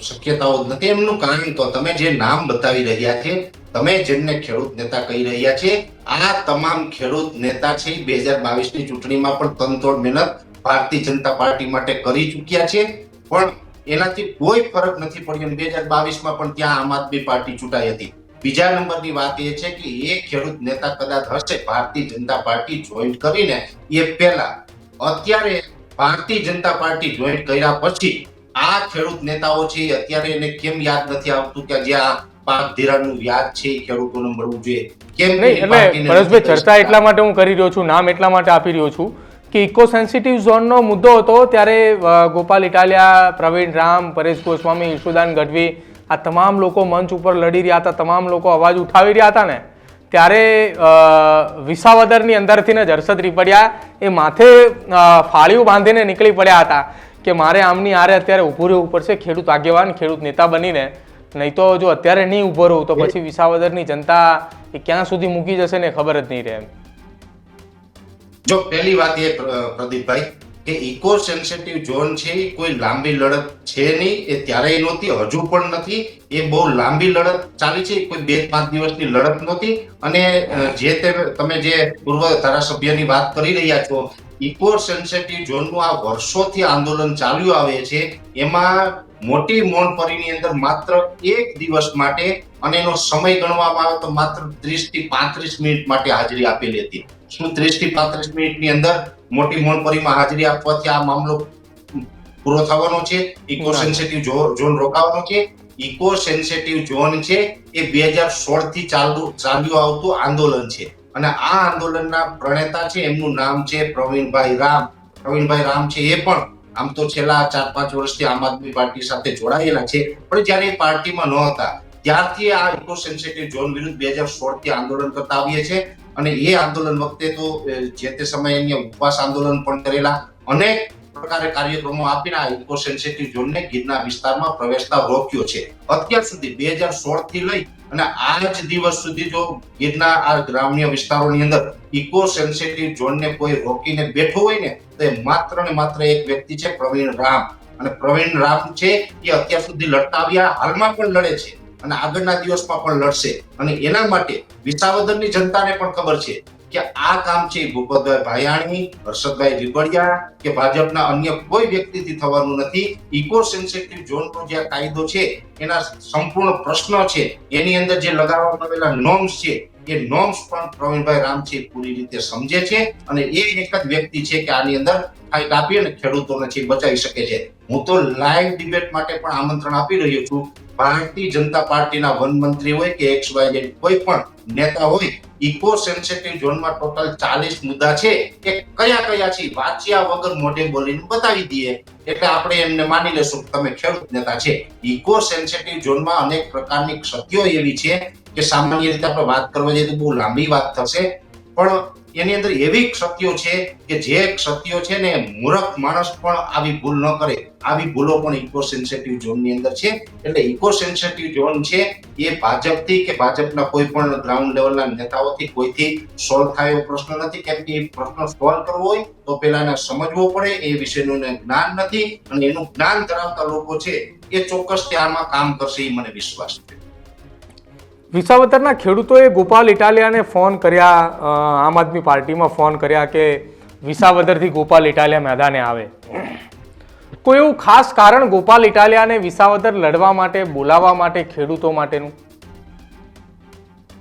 B: શક્યતાઓ નથી. એમનું કારણ તો તમે જે નામ બતાવી રહ્યા છે, તમે જેમને ખેડૂત નેતા કહી રહ્યા છે, આ તમામ ખેડૂત નેતા છે 2022ની ચૂંટણીમાં પણ તનતોડ મહેનત ભારતીય જનતા પાર્ટી માટે કરી ચૂક્યા છે પણ એનાથી કોઈ ફરક નથી પડ્યો. 2022માં પણ ત્યાં આમ આદમી પાર્ટી ચૂંટાઈ હતી. બીજા નંબરની વાત એ છે કે એ ખેડૂત નેતા કદાચ હશે ભારતીય જનતા પાર્ટી જોઈન્ટ કરીને એ પહેલા, અત્યારે ભારતીય જનતા પાર્ટી જોઈન્ટ કર્યા પછી આ ખેડૂત નેતાઓ છે અત્યારે એને કેમ યાદ નથી આવતું કે જે આ પાક ધિરાણનું વ્યાજ છે એ ખેડૂતોને મળવું જોઈએ. કેમ કે
A: નહીં, એટલે
B: પાર્ટીને
A: પરેશભાઈ,
B: નથી કરી
A: ચર્ચા એટલા
B: શકતા.
A: માટે હું કરી રહ્યો છું, નામ એટલા માટે આપી રહ્યો છું કે ઇકો સેન્સિટિવ ઝોનનો મુદ્દો હતો ત્યારે ગોપાલ ઇટાલિયા, પ્રવીણ રામ, પરેશ ગોસ્વામી, ઈશુદાન ગઢવી આ તમામ લોકો મંચ ઉપર લડી રહ્યા હતા, તમામ લોકો અવાજ ઉઠાવી રહ્યા હતા ને, ત્યારે વિસાવદરની અંદરથી ને જરસદ રીપડિયા એ માથે ફાળીઓ બાંધીને નીકળી પડ્યા હતા કે મારે આમની આરે અત્યારે ઊભું રહેવું પડશે, ખેડૂત આગેવાન, ખેડૂત નેતા બનીને, નહીં તો જો અત્યારે નહીં ઊભો રહું તો પછી વિસાવદરની જનતા એ ક્યાં સુધી મૂકી જશે ને ખબર જ નહીં રહે.
B: જો પહેલી વાત એ પ્રદીપભાઈ કે ઇકો સેન્સિટિવ ઝોન છે એ કોઈ લાંબી લડત છે નહીં, એ ત્યારેય નહોતી, હજુ પણ નથી. એ બહુ લાંબી લડત ચાલી છે, કોઈ 2-5 દિવસની લડત નહોતી. અને તમે જે પૂર્વ ધારાસભ્યની વાત કરી રહ્યા છો, ઇકો સેન્સિટિવ ઝોનનું આ વર્ષોથી આંદોલન ચાલ્યું આવે છે. એમાં મોટી મોનપરીની અંદર માત્ર એક દિવસ માટે, અને એનો સમય ગણવામાં આવે તો માત્ર 30 થી 35 મિનિટ માટે હાજરી આપેલી હતી. શું 30 થી 35 મિનિટની અંદર મોટી મોનપરીમાં હાજરી આપવાથી આ મામલો પૂરો થવાનો છે? ઇકો સેન્સિટિવ ઝોન રોકાવાનો છે? ઇકો સેન્સિટિવ ઝોન છે એ 2016 થી ચાલ્યું આવતું આંદોલન છે, અને આ આંદોલનના પ્રણેતા છે, એમનું નામ છે પ્રવીણભાઈ રામ. પ્રવીણભાઈ રામ છે એ પણ આમ તો છેલ્લા 4-5 વર્ષથી આમ આદમી પાર્ટી સાથે જોડાયેલા છે, પણ જ્યારે એ પાર્ટીમાં નહોતા ત્યારથી આ ઇકો સેન્સિટિવ ઝોન વિરુદ્ધ 2016 થી આંદોલન કરતા આવીએ છે. અને એ આંદોલન વખતે તો જે તે સમયે અહીંયા ઉપવાસ આંદોલન પણ કરેલા, અનેક પ્રકારે કાર્યક્રમો આપીને આ ઇકો સેન્સિટિવ ઝોનને ગીરના વિસ્તારમાં પ્રવેશતા રોક્યો છે. અત્યાર સુધી 2016 થી લઈ અને આ જ દિવસ સુધી જો ગીરના આ ગ્રામ્ય વિસ્તારોની અંદર ઇકો સેન્સિટિવ ઝોનને કોઈ રોકીને બેઠો હોય ને તો એ માત્ર ને માત્ર એક વ્યક્તિ છે, પ્રવીણ રામ. અને પ્રવીણ રામ છે એ અત્યાર સુધી લડતા આવ્યા, હાલમાં પણ લડે છે અને આગળના દિવસમાં પણ લડશે. અને એના માટે વિસાવદરની જનતાને પણ ખબર છે કે આ કામ છે ભૂપતભાઈ ભાયાણી, હર્ષદભાઈ રીપડિયા કે ભાજપના અન્ય કોઈ વ્યક્તિથી થવાનું નથી. ઇકો સેન્સિટિવ ઝોનનો જે કાયદો છે એના સંપૂર્ણ પ્રશ્નો છે, એની અંદર જે લગાવવામાં આવેલા નોર્મ્સ છે એ નોર્મ્સ પણ પ્રવીણભાઈ રામ છે પૂરી રીતે સમજે છે, અને એ એક જ વ્યક્તિ છે કે આની અંદર ફાઇટ આપી અને ખેડૂતોને છે બચાવી શકે છે. હું તો લાઈવ ડિબેટ માટે પણ આમંત્રણ આપી રહ્યો છું. ભારતીય જનતા પાર્ટીના વન મંત્રી હોય કે XYZ કોઈ પણ નેતા હોય, ઇકો સેન્સિટિવ ઝોનમાં ટોટલ 40 મુદ્દા છે કે કયા કયા છે વાંચ્યા વગર મોઢે બોલીને બતાવી દઈએ એટલે આપણે એમને માની લેશું કે તમે ખેડૂત નેતા છે. ઇકો સેન્સિટિવ ઝોનમાં અનેક પ્રકારની ક્ષતિઓ એવી છે કે સામાન્ય રીતે આપણે વાત કરવા જઈએ તો બહુ લાંબી વાત થશે, પણ એની અંદર એવી ક્ષતિઓ છે કે જે ક્ષતિઓ છે ને મૂર્ખ માણસ પણ આવી ભૂલ ન કરે, આવી ભૂલો પણ ઇકો સેન્સિટિવ ઝોનની અંદર છે. એટલે ઇકો સેન્સિટિવ ઝોન છે એ ભાજપથી કે ભાજપના કોઈ પણ ગ્રાઉન્ડ લેવલના નેતાઓથી કોઈથી સોલ્વ થાય એવો પ્રશ્ન નથી. કેમ કે એ પ્રશ્ન સોલ્વ કરવો હોય તો પહેલા એને સમજવો પડે, એ વિશેનું જ્ઞાન નથી, અને એનું જ્ઞાન ધરાવતા લોકો છે એ ચોક્કસ આમાં કામ કરશે એ મને વિશ્વાસ છે.
A: વિસાવદરના ખેડૂતોએ ગોપાલ ઇટાલિયાને ફોન કર્યા, આમ આદમી પાર્ટીમાં ફોન કર્યા કે વિસાવદરથી ગોપાલ ઇટાલિયા મેદાને આવે. કોઈ એવું ખાસ કારણ ગોપાલ ઇટાલિયાને વિસાવદર લડવા માટે બોલાવવા માટે ખેડૂતો માટેનું?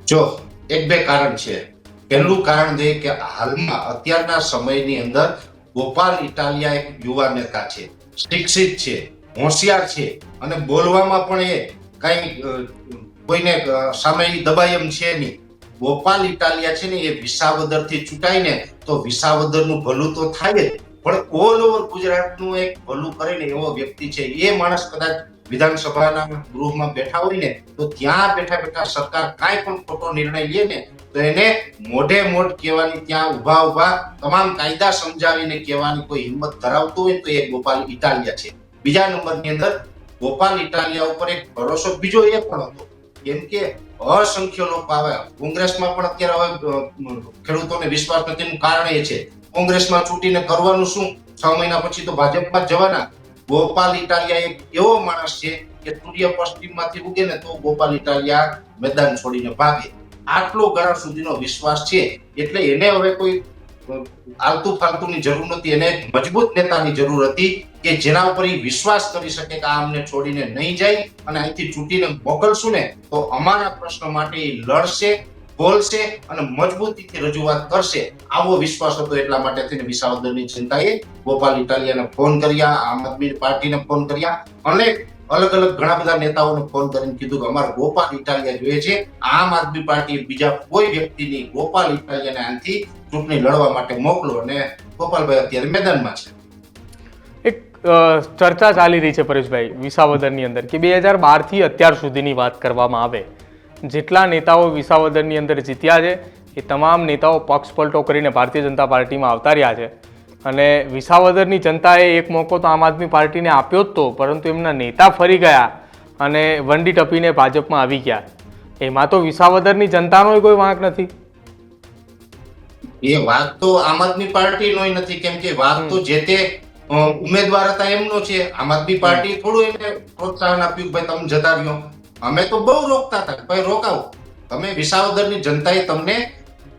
B: જો 1-2 કારણ છે. પહેલું કારણ છે કે હાલમાં અત્યારના સમયની અંદર ગોપાલ ઇટાલિયા એક યુવા નેતા છે, શિક્ષિત છે, હોશિયાર છે, અને બોલવામાં પણ એ કઈ કોઈને સામે દબાય એમ છે નહીં. ગોપાલ ઇટાલિયા છે ને એ વિસાવદરથી ચૂંટાઈને તો વિસાવદરનું ભલું તો થાય જ, પણ ઓલ ઓવર ગુજરાતનું એક ભલું કરીને એવો વ્યક્તિ છે. એ માણસ કદાચ વિધાનસભાના ગૃહમાં બેઠા હોય ને તો ત્યાં બેઠા બેઠા સરકાર કાંઈ પણ ખોટો નિર્ણય લે ને તો એને મોઢે મોઢ કહેવાની, ત્યાં ઉભા તમામ કાયદા સમજાવીને કહેવાની કોઈ હિંમત ધરાવતું હોય તો એ ગોપાલ ઇટાલિયા છે. બીજા નંબરની અંદર ગોપાલ ઇટાલિયા ઉપર એક ભરોસો બીજો એ પણ હતો, કેમ કે અસંખ્ય લોકો આવ્યા. કોંગ્રેસમાં પણ અત્યારે હવે ખેડૂતોને વિશ્વાસ નથીનું કારણ એ છે કોંગ્રેસમાં છૂટીને કરવાનું શું, 6 મહિના પછી તો ભાજપમાં જવાના. ગોપાલ ઇટાલિયા એક એવો માણસ છે કે સૂર્ય પશ્ચિમમાંથી ઉગે ને તો ગોપાલ ઇટાલિયા મેદાન છોડીને ભાગે. આટલો ગાળા સુધીનો વિશ્વાસ છે, એટલે એને હવે કોઈ આલતુ ફાલતુની જરૂર નથી, એને મજબૂત નેતાની જરૂર હતી કે જેના ઉપર વિશ્વાસ કરી શકે કે આ અમને છોડીને નહીં જાય, અને અહીંથી ચૂંટીને મોકલશું ને તો અમારા પ્રશ્ન માટે લડશે, બોલશે અને મજબૂતીથી રજૂઆત કરશે. આવો વિશ્વાસ હતો. એટલા માટે થઈને વિસાવદરની જનતાએ ગોપાલ ઇટાલિયાને ફોન કર્યા, આમ આદમી પાર્ટીને ફોન કર્યા, અને અલગ અલગ ઘણા બધા નેતાઓને ફોન કરીને કીધું કે અમારે ગોપાલ ઇટાલિયા જોઈએ છે. આમ આદમી પાર્ટી બીજા કોઈ વ્યક્તિની ગોપાલ ઇટાલિયાને આનાથી ચૂંટણી લડવા માટે મોકલો, અને ગોપાલભાઈ અત્યારે મેદાનમાં છે.
A: એક ચર્ચા ચાલી રહી છે પરેશભાઈ વિસાવદરની અંદર કે 2012 થી અત્યાર સુધીની વાત કરવામાં આવે, જેટલા નેતાઓ વિસાવદરની અંદર જીત્યા છે એ તમામ નેતાઓ પક્ષ પલટો કરીને ભારતીય જનતા પાર્ટીમાં આવતા રહ્યા છે. અને વિસાવદરની જનતાએ એક મોકો તો આમ આદમી પાર્ટીને આપ્યો જ તો, પરંતુ એમના નેતા ફરી ગયા અને વંડી ટપીને ભાજપમાં આવી ગયા. એમાં તો વિસાવદરની જનતાનો કોઈ વાંક નથી.
B: એ વાત તો આમ આદમી પાર્ટીનો નથી, કેમ કે વાત તો જે તે ઉમેદવાર હતા એમનો છે. આમ આદમી પાર્ટી થોડું એને પ્રોત્સાહન આપ્યું, ભાઈ તમે જતા રહ્યો. અમે તો બહુ રોકતા હતા, ભાઈ રોકાવો. તમે વિસાવદરની જનતાએ તમને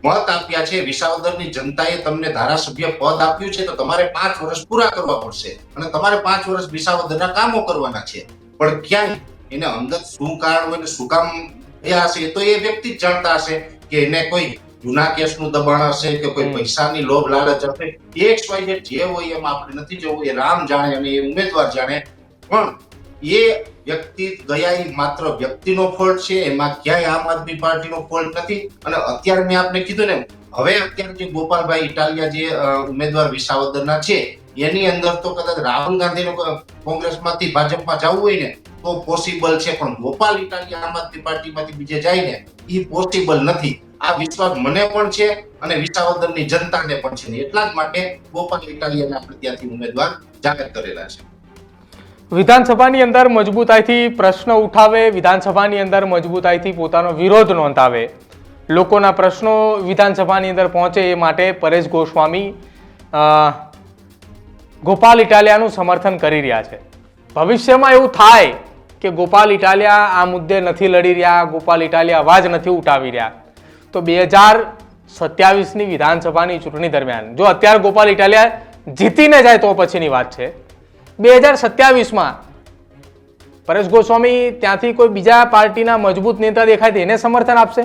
B: મત આપ્યા છે, વિસાવદરની જનતાએ તમને ધારાસભ્ય પદ આપ્યું છે, તો તમારે 5 વર્ષ પૂરા કરવા પડશે અને તમારે 5 વર્ષ વિસાવદરના કામો કરવાના છે. પણ ક્યાંય એને અંગત શું કારણ હોય ને શું કામ થયા હશે તો એ વ્યક્તિ જ જાણતા હશે, કે એને કોઈ જૂના કેસનું દબાણ હશે કે કોઈ પૈસાની લોભ લાલચ હશે. XYZ જે હોય એમાં આપણે નથી જવું, એ રામ જાણે અને એ ઉમેદવાર જાણે. પણ એ વ્યક્તિ ગયા એ માત્ર વ્યક્તિનો ફોલ્ટ છે, એમાં ક્યાંય આમ આદમી પાર્ટીનો ફોલ્ટ નથી. અને અત્યારે મેં આપને કીધું ને, હવે અત્યારે જે ગોપાલભાઈ ઇટાલિયા જે ઉમેદવાર વિસાવદરના છે એની અંદર તો કદાચ રાહુલ ગાંધીને કોંગ્રેસમાંથી ભાજપમાં જવું હોય ને તો પોસિબલ છે, પણ ગોપાલ ઇટાલિયા આમ આદમી પાર્ટીમાંથી બીજે જાય ને એ પોસિબલ નથી. આ વિશ્વાસ મને પણ છે અને વિસાવદરની જનતાને પણ છે, ને એટલા જ માટે ગોપાલ ઇટાલિયાને આપણે ત્યાંથી ઉમેદવાર જાહેર કરેલા છે.
A: વિધાનસભાની અંદર મજબૂતાઈથી પ્રશ્ન ઉઠાવે, વિધાનસભાની અંદર મજબૂતાઈથી પોતાનો વિરોધ નોંધાવે, લોકોના પ્રશ્નો વિધાનસભાની અંદર પહોંચે, એ માટે પરેશ ગોસ્વામી ગોપાલ ઇટાલિયાનું સમર્થન કરી રહ્યા છે. ભવિષ્યમાં એવું થાય કે ગોપાલ ઇટાલિયા આ મુદ્દે નથી લડી રહ્યા, ગોપાલ ઇટાલિયા અવાજ નથી ઉઠાવી રહ્યા, તો 2027ની વિધાનસભાની ચૂંટણી દરમિયાન જો અત્યારે ગોપાલ ઇટાલિયા જીતીને જાય તો પછીની વાત છે, 2027માં પરેશ ગોસ્વામી ત્યાંથી કોઈ બીજા પાર્ટીના મજબૂત નેતા દેખાય તો એને સમર્થન આપશે?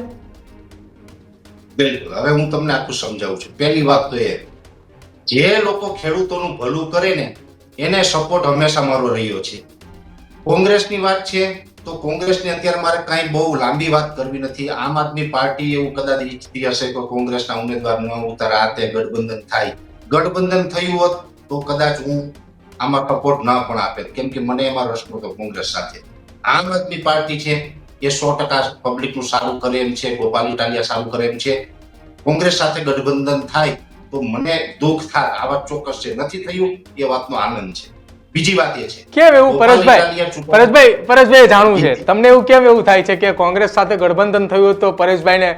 B: બિલકુલ. હવે હું તમને આખું સમજાવું છું. પહેલી વાત તો એ, જે લોકો ખેડૂતોનું ભલું કરે ને એને સપોર્ટ હંમેશા મારો રહ્યો છે. કોંગ્રેસની વાત છે તો કોંગ્રેસની અત્યારે મારે કાંઈ બહુ લાંબી વાત કરવી નથી. આમ આદમી પાર્ટી એવું કદાચ ઈચ્છતી હશે કે કોંગ્રેસના ઉમેદવાર ન ઉતારે, આ તે ગઠબંધન થાય. ગઠબંધન થયું હોત તો કદાચ હું આમાં સપોર્ટ ના પણ આપે, કેમ કે મને એમાં રસ નહોતો કોંગ્રેસ સાથે. આમ આદમી પાર્ટી છે એ 100% પબ્લિકનું સારું કરે એમ છે, ગોપાલ ઇટાલિયા સારું કરે એમ છે. કોંગ્રેસ સાથે ગઠબંધન થાય તો મને દુઃખ થાય, આ વાત ચોક્કસ છે. નથી થયું એ વાતનો આનંદ છે. બીજી વાત એ છે,
A: કેમ એવું પરેશભાઈ જાણવું છે તમને, એવું કેમ એવું થાય છે કે કોંગ્રેસ સાથે ગઠબંધન થયું તો પરેશભાઈને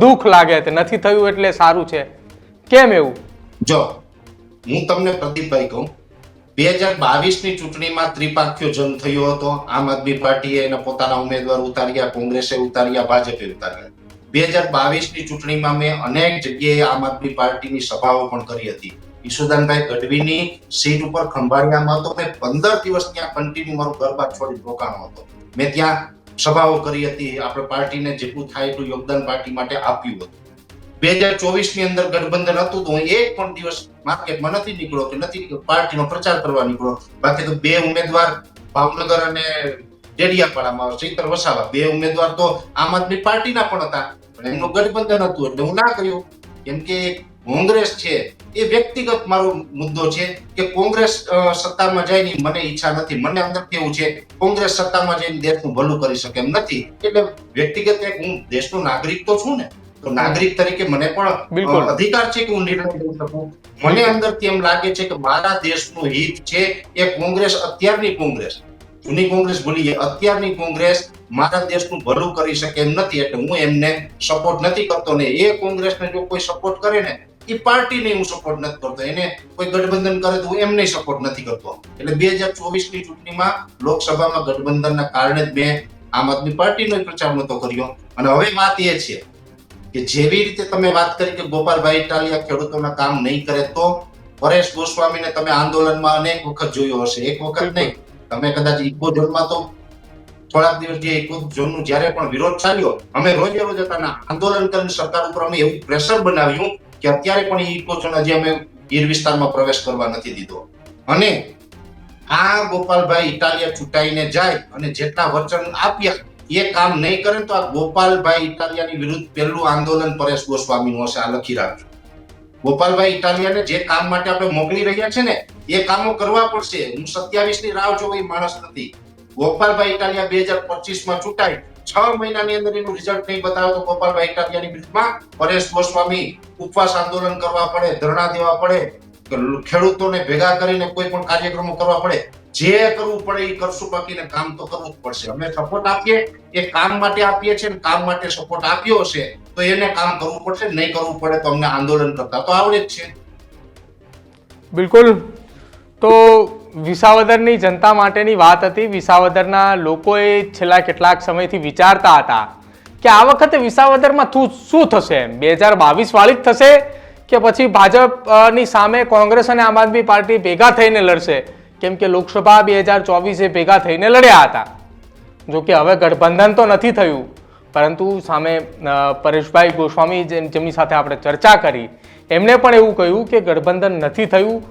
A: દુઃખ લાગે, નથી થયું એટલે સારું છે, કેમ એવું?
B: જો હું તમને પ્રદીપભાઈ કહું, 2022ની ચૂંટણીમાં ત્રિપાખ્યો જંગ થયો હતો. આમ આદમી પાર્ટીએ એના પોતાના ઉમેદવાર ઉતાર્યા, કોંગ્રેસે ઉતાર્યા, ભાજપે ઉતાર્યા. 2022ની ચૂંટણીમાં મેં અનેક જગ્યાએ આમ આદમી પાર્ટીની સભાઓ પણ કરી હતી. ઈશુદાનભાઈ ગઢવીની સીટ ઉપર ખંભાળિયામાં તો મેં 15 દિવસ ત્યાં કન્ટિન્યુ મારું ઘર-બાર છોડી રોકાણો હતો. મેં ત્યાં સભાઓ કરી હતી. આપણે પાર્ટીને જેટલું થાય એટલું યોગદાન પાર્ટી માટે આપ્યું હતું. 2024ની અંદર ગઠબંધન હતું તો હું એક પણ દિવસ માર્કેટમાં નથી નીકળ્યો કે નથી પાર્ટીનો પ્રચાર કરવા નીકળ્યો. બાકી તો 2 ઉમેદવાર ભાવનગર અને ડેડિયાપાડામાં, ચૈતર વસાવા, 2 ઉમેદવાર તો આમ આદમી પાર્ટીના પણ હતા, પણ એમનું ગઠબંધન હતું એટલે હું ના કર્યું. કેમ કે કોંગ્રેસ છે એ વ્યક્તિગત મારો મુદ્દો છે કે કોંગ્રેસ સત્તામાં જાય ની મને ઈચ્છા નથી. મને અંદર કેવું છે, કોંગ્રેસ સત્તામાં જઈને દેશનું ભલું કરી શકે એમ નથી. એટલે વ્યક્તિગત એક હું દેશનો નાગરિક તો છું ને, તો નાગરિક તરીકે મને પણ અધિકાર છે કે હું નિર્ણય લઈ શકું. મને અંદરથી એમ લાગે છે કે મારા દેશનું હિત છે એ કોંગ્રેસ, અત્યારની કોંગ્રેસ, જૂની કોંગ્રેસ ભૂલીએ, અત્યારની કોંગ્રેસ મારા દેશનું ભલું કરી શકે એમ નથી, એટલે હું એમને સપોર્ટ નથી કરતો. ને એ કોંગ્રેસને જો કોઈ સપોર્ટ કરે ને એ પાર્ટીને હું સપોર્ટ નથી કરતો, એને કોઈ ગઠબંધન કરે તો હું એમને સપોર્ટ નથી કરતો. એટલે 2024ની ચૂંટણીમાં લોકસભામાં ગઠબંધનના કારણે જ મેં આમ આદમી પાર્ટીનો પ્રચાર નતો કર્યો. અને હવે વાત એ છે કે જેવી રીતે તમે વાત કરી કે ગોપાલભાઈ ઇટાલિયા ખેડૂતોના કામ નહીં કરે, તો પરેશ ગોસ્વામીને તમે આંદોલનમાં અનેક વખત જોયો હશે, એક વખત નહીં. તમે કદાચ ઇકોઝોનમાં તો થોડાક દિવસ જે ઇકોઝોનનું જ્યારે પણ વિરોધ ચાલ્યો, અમે રોજે રોજ હતા આંદોલન કરીને સરકાર ઉપર અમે એવું પ્રેશર બનાવ્યું કે અત્યારે પણ ઇકોઝોન હજી અમે ગીર વિસ્તારમાં પ્રવેશ કરવા નથી દીધો. અને આ ગોપાલભાઈ ઇટાલિયા ચૂંટાઈને જાય અને જેટલા વચન આપ્યા એ કામ નહીં કરે ને તો આ ગોપાલભાઈ ઇટાલિયાની વિરુદ્ધ પહેલું આંદોલન પરેશ ગોસ્વામીનું હશે. આ લખી રાખજો. ગોપાલભાઈ ઇટાલિયાને જે કામ માટે આપણે મોકલી રહ્યા છે ને એ કામો કરવા પડશે. હું 27 ની રાહ જોવો એ માણસ નથી. ગોપાલભાઈ ઇટાલિયા 2025 માં ચૂંટાય 6 મહિનાની અંદર એનું રિઝલ્ટ નહીં બતાવે તો ગોપાલભાઈ ઇટાલિયાની વિરુદ્ધમાં પરેશ ગોસ્વામી ઉપવાસ આંદોલન કરવા પડે, ધરણા દેવા પડે, ખેડૂતોને ભેગા કરીને કોઈ પણ કાર્યક્રમો કરવા પડે. જે કરવું પડે એ કરશું, બાકીને કામ તો કરવું જ પડશે. અમે સપોર્ટ આપીએ એ કામ માટે આપીએ છીએ, કામ માટે સપોર્ટ આપ્યો હશે તો એને કામ કરવું પડશે. નહીં કરવું પડે તો અમને આંદોલન કરતા તો આવડે જ છે.
A: બિલકુલ. તો વિસાવદરની જનતા માટેની વાત હતી. વિસાવદરના લોકોએ છેલ્લા કેટલાક સમયથી વિચારતા હતા કે આ વખતે વિસાવદરમાં શું થશે, 2022 વાળી જ થશે કે પછી ભાજપની સામે કોંગ્રેસ અને આમ આદમી પાર્ટી ભેગા થઈને લડશે. કેમ કે લોકસભા 2024 ભેગા થઈને લડ્યા હતા. જો કે હવે ગઠબંધન તો નથી થયું, પરંતુ સામે પરેશભાઈ ગોસ્વામી જેમની સાથે આપણે ચર્ચા કરી એમણે પણ એવું કહ્યું કે ગઠબંધન નથી થયું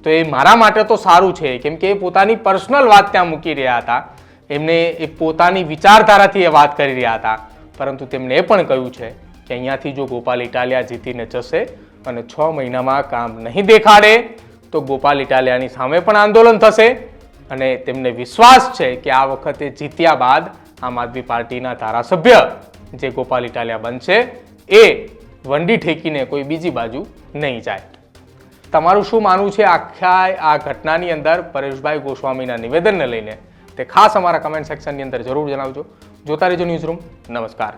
A: તો એ મારા માટે તો સારું છે. કેમ કે એ પોતાની પર્સનલ વાત ત્યાં મૂકી રહ્યા હતા. એમને એ પોતાની વિચારધારાથી એ વાત કરી રહ્યા હતા. પરંતુ તેમણે એ પણ કહ્યું છે કે અહીંયાથી જો ગોપાલ ઇટાલિયા જીતીને જશે અને 6 મહિનામાં કામ નહીં દેખાડે તો ગોપાલ ઇટાલિયાની સામે પણ આંદોલન થશે. અને તેમને વિશ્વાસ છે કે આ વખતે જીત્યા બાદ આમ આદમી પાર્ટીના ધારાસભ્ય જે ગોપાલ ઇટાલિયા બનશે એ વંડી ઠેકીને કોઈ બીજી બાજુ નહીં જાય. તમારું શું માનવું છે આખા આ ઘટનાની અંદર પરેશભાઈ ગોસ્વામીના નિવેદનને લઈને તે ખાસ અમારા કમેન્ટ સેક્શનની અંદર જરૂર જણાવજો. જોતા રહેજો ન્યૂઝરૂમ. નમસ્કાર.